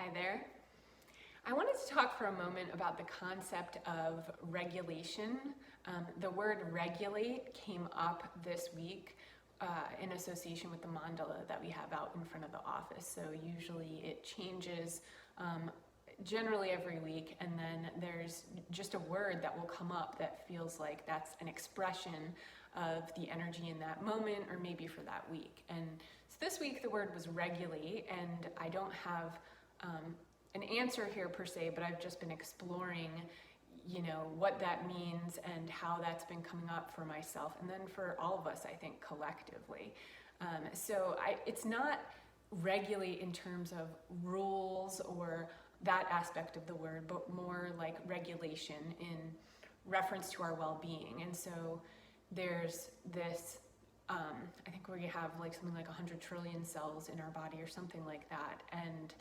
Hi there. I wanted to talk for a moment about the concept of regulation. The word regulate came up this week in association with the mandala that we have out in front of the office. So usually it changes generally every week, and then there's just a word that will come up that feels like that's an expression of the energy in that moment or maybe for that week. And so this week the word was regulate, and I don't have an answer here per se, but I've just been exploring, what that means and how that's been coming up for myself, and then for all of us, I think, collectively. It's not regulate in terms of rules or that aspect of the word, but more like regulation in reference to our well-being. And so there's this, I think we have like something like 100 trillion cells in our body or something like that. And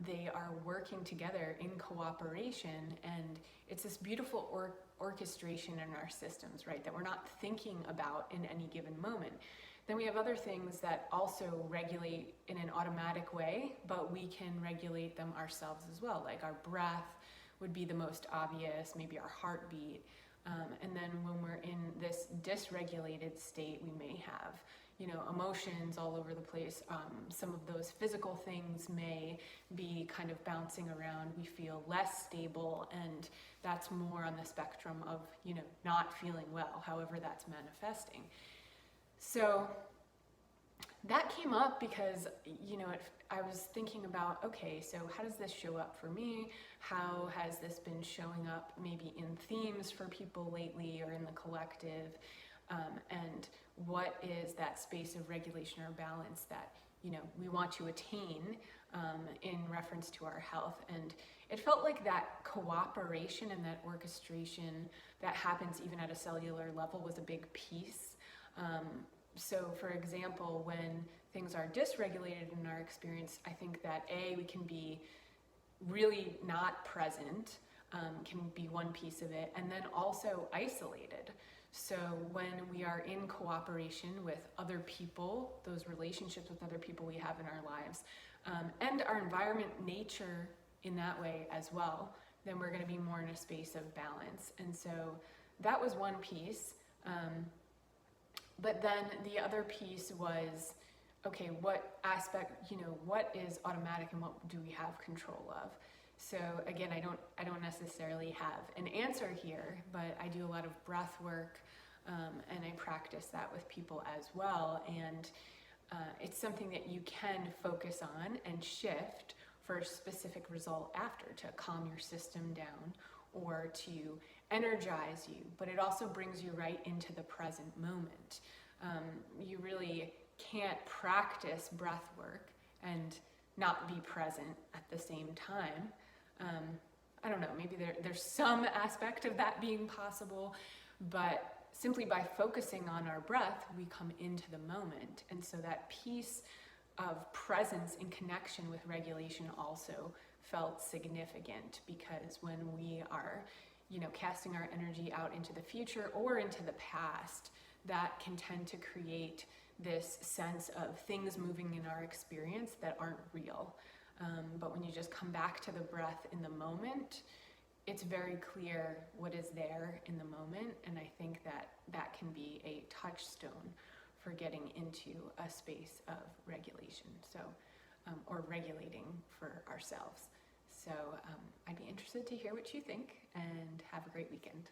they are working together in cooperation, and it's this beautiful orchestration in our systems, right, that we're not thinking about in any given moment. Then we have other things that also regulate in an automatic way, but we can regulate them ourselves as well, like our breath would be the most obvious, maybe our heartbeat. And then when we're in this dysregulated state, we may have emotions all over the place. Some of those physical things may be kind of bouncing around. We feel less stable, and that's more on the spectrum of, not feeling well, however that's manifesting. So that came up because, I was thinking about, okay, so how does this show up for me? How has this been showing up maybe in themes for people lately or in the collective? And what is that space of regulation or balance that we want to attain in reference to our health? And it felt like that cooperation and that orchestration that happens even at a cellular level was a big piece. So for example, when things are dysregulated in our experience, I think that we can be really not present, can be one piece of it, and then also isolated. So when we are in cooperation with other people, those relationships with other people we have in our lives, and our environment, nature in that way as well, then we're going to be more in a space of balance. And so that was one piece. But then the other piece was, okay, what aspect, what is automatic and what do we have control of? So again, I don't necessarily have an answer here, but I do a lot of breath work, and I practice that with people as well. And it's something that you can focus on and shift for a specific result after, to calm your system down or to energize you. But it also brings you right into the present moment. You really can't practice breath work and not be present at the same time. I don't know, maybe there's some aspect of that being possible, but simply by focusing on our breath, we come into the moment. And so that piece of presence and connection with regulation also felt significant, because when we are, casting our energy out into the future or into the past, that can tend to create this sense of things moving in our experience that aren't real. But when you just come back to the breath in the moment, it's very clear what is there in the moment, and I think that can be a touchstone for getting into a space of regulation, or regulating for ourselves. So I'd be interested to hear what you think, and have a great weekend.